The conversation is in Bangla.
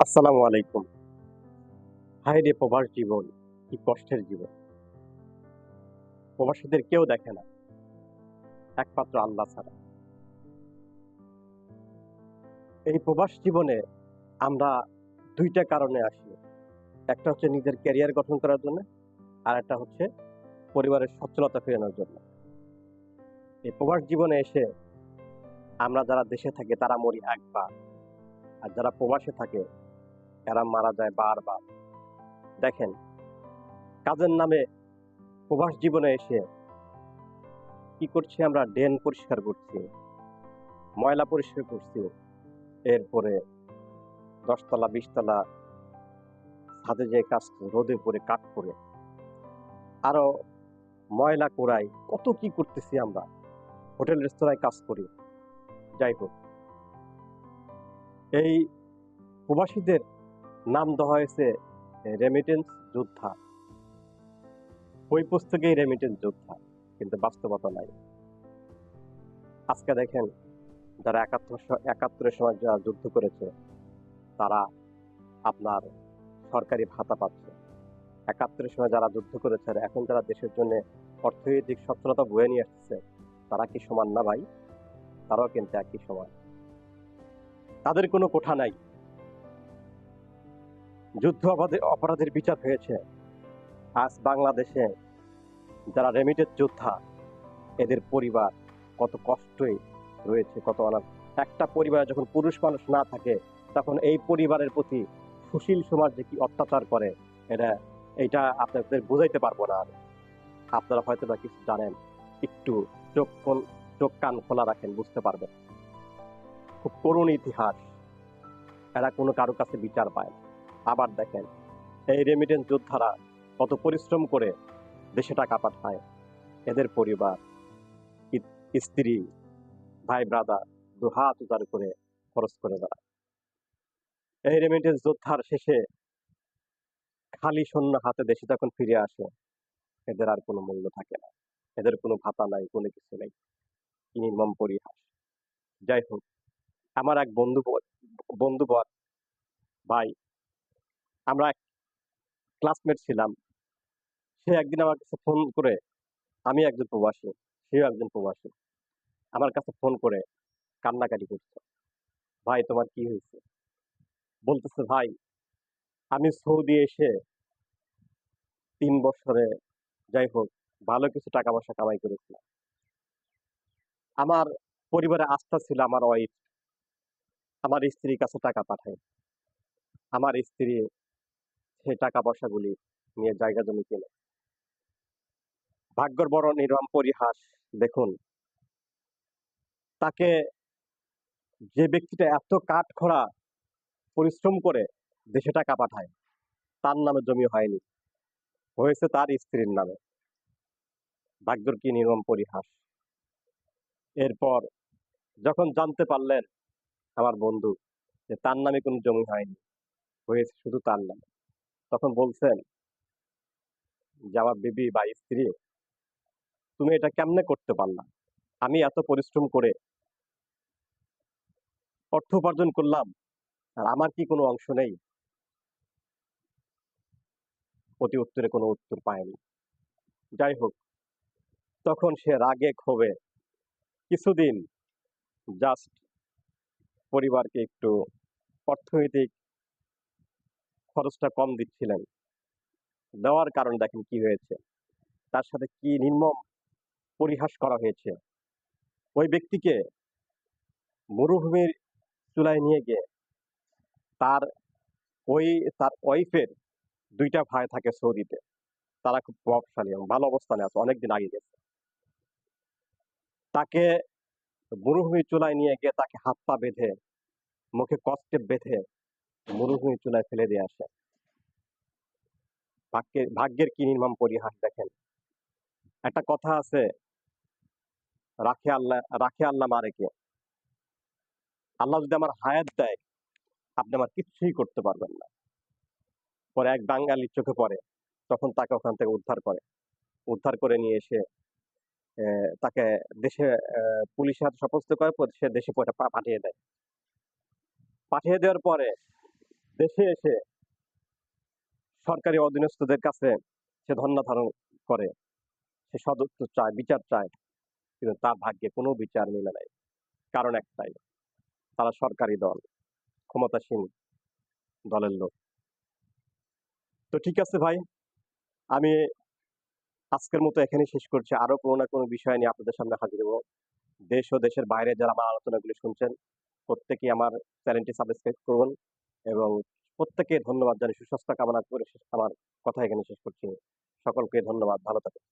আসসালামু আলাইকুম। হায় রে প্রবাস জীবন, কি কষ্টের জীবন। প্রবাসীদের কেউ দেখে না, একমাত্র আল্লাহ ছাড়া। এই প্রবাস জীবনে আমরা ২ টা কারণে আসি। একটা হচ্ছে নিজের ক্যারিয়ার গঠন করার জন্য, আর একটা হচ্ছে পরিবারের সচ্ছলতা ফেরানোর জন্য। এই প্রবাস জীবনে এসে আমরা যারা দেশে থাকি তারা মরি একবার, আর যারা প্রবাসে থাকে এরা মারা যায় বারবার। দেখেন, কাজের নামে প্রবাস জীবনে এসে কি করছি আমরা? ড্রেন পরিষ্কার করছি, ময়লা পরিষ্কার করছি, এরপরে ১০ তলা ২০ তলা ছাদে যেয়ে কাজ করি, রোদে পড়ে কাঠ করে, আরো ময়লা কুড়াই, কত কি করতেছি আমরা। হোটেল রেস্তোরাঁয় কাজ করি। যাই হোক, এই প্রবাসীদের নাম দেওয়া হয়েছে রেমিটেন্স যোদ্ধা। বই পুস্তকেই রেমিটেন্স যোদ্ধা, কিন্তু বাস্তবতা নাই। আজকে দেখেন, যারা একাত্তরের সময় যারা যুদ্ধ করেছে তারা আপনার সরকারি ভাতা পাচ্ছে। একাত্তরের সময় যারা যুদ্ধ করেছে আর এখন যারা দেশের জন্য অর্থনৈতিক সচ্ছলতা বয়ে নিয়ে আসছে, তারা কি সমান না ভাই? তারাও কিন্তু একই সমান। তাদের কোনো কোঠা নাই। যুদ্ধ অপরাধের বিচার হয়েছে। আজ বাংলাদেশে যারা রেমিটেড যোদ্ধা, এদের পরিবার কত কষ্টে রয়েছে, কত অনাথ। একটা পরিবারে যখন পুরুষ মানুষ না থাকে, তখন এই পরিবারের প্রতি সুশীল সমাজ যে কি অত্যাচার করে, এটা এইটা আপনাদের বুঝাইতে পারবো না। আর আপনারা হয়তো বা কিছু জানেন, একটু চোখ কান খোলা রাখেন, বুঝতে পারবেন। খুব করুণ ইতিহাস। এরা কোনো কারো কাছে বিচার পায় না। আবার দেখেন, এই রেমিটেন্স যোদ্ধারা কত পরিশ্রম করে দেশে টাকা পাঠায়। এদের পরিবার, স্ত্রী, ভাই ব্রাদার দুহাত উজাড় করে খরচ করে বেড়ায়। এই রেমিটেন্স যোদ্ধার শেষে খালি শূন্য হাতে দেশে যখন ফিরে আসে, এদের আর কোনো মূল্য থাকে না। এদের কোনো ভাতা নাই, কোনো কিছু নেই। কি নির্মম পরিহাস। যাই হোক, আমার এক বন্ধু ভাই, আমরা ক্লাসমেট ছিলাম। সে একদিন আমার কাছে ফোন করে, আমি একজন প্রবাসী, সেও একজন প্রবাসী, আমার কাছে ফোন করে কান্নাকাটি করছে। ভাই, তোমার কি হয়েছে? বলতেছে, ভাই, আমি সৌদি এসে ৩ বছরে, যাই হোক, ভালো কিছু টাকা পয়সা কামাই করেছিলাম। আমার পরিবারে আস্থা ছিল আমার ওয়াইফ, আমার স্ত্রীর কাছে টাকা পাঠায়। আমার স্ত্রী সেই টাকা পয়সাগুলি নিয়ে জায়গা জমি কিনে। ভাগ্যের বড় নির্মম পরিহাস। দেখুন, তাকে, যে ব্যক্তিটা এত কাঠখড়া পরিশ্রম করে দেশে টাকা পাঠায়, তার নামে জমি হয়নি, হয়েছে তার স্ত্রীর নামে। ভাগ্যের কি নির্মম পরিহাস। এরপর যখন জানতে পারলেন আমার বন্ধু যে তার নামে কোনো জমি হয়নি, হয়েছে শুধু তার নামে, তখন বলছেন যে, আমার বিবি বা স্ত্রী, তুমি এটা কেমনে করতে পারলা? আমি এত পরিশ্রম করে অর্থ উপার্জন করলাম, আর আমার কি কোনো অংশ নেই? প্রতি উত্তরে কোনো উত্তর পায়নি। যাই হোক, তখন সে রাগে ক্ষোভে কিছুদিন জাস্ট পরিবারকে একটু অর্থনৈতিক খরচটা কম দিচ্ছিলেন। দেওয়ার কারণে দেখেন কি হয়েছে, তার সাথে কি নির্মম পরিহাস করা হয়েছে। ওই ব্যক্তিকে মরুভূমির চুলায় নিয়ে গিয়ে তার ওই তার ওয়াইফের ২টা ভাই থাকে সৌদিতে। তারা খুব প্রভাবশালী এবং ভালো অবস্থানে আছে, অনেকদিন আগে গেছে। তাকে মরুভূমির চুলায় নিয়ে গিয়ে তাকে হাত পা বেঁধে, মুখে কষ্টেপ বেঁধে মরুভূমির চুলায় ফেলে দিয়ে আসে। ভাগ্যের কি নির্মম পরিহাস দেখেন। একটা কথা আছে, রাখে আল্লাহ মারে কে। আল্লাহ যদি আমার হায়াত দেয়, আপনি আমার কিচ্ছুই করতে পারবেন না। পরে এক বাঙালির চোখে পড়ে, তখন তাকে ওখান থেকে উদ্ধার করে নিয়ে এসে তাকে দেশে পুলিশের হাতে সোপর্দ করে, সে দেশে পাঠিয়ে দেয়। পাঠিয়ে দেওয়ার পরে দেশে এসে সরকারি অধীনস্থদের কাছে সে ধর্ণা ধারণ করে, সে সদুত্তর চায়, বিচার চায়, কিন্তু তার ভাগ্যে কোনো বিচার মিলে নাই। কারণ একটাই, তারা সরকারি দল, ক্ষমতাসীন দলের লোক। তো ঠিক আছে ভাই, আমি আজকের মতো এখানেই শেষ করছি। আরো কোনো না কোনো বিষয় নিয়ে আপনাদের সামনে হাজির হবো। দেশ ও দেশের বাইরে যারা আমার আলোচনাগুলি শুনছেন, প্রত্যেকেই আমার চ্যানেলটি সাবস্ক্রাইব করুন এবং প্রত্যেককে ধন্যবাদ জানিয়ে সুস্বাস্থ্য কামনা করে আমার কথা এখানে শেষ করছি। সকলকে ধন্যবাদ, ভালো থাকুন।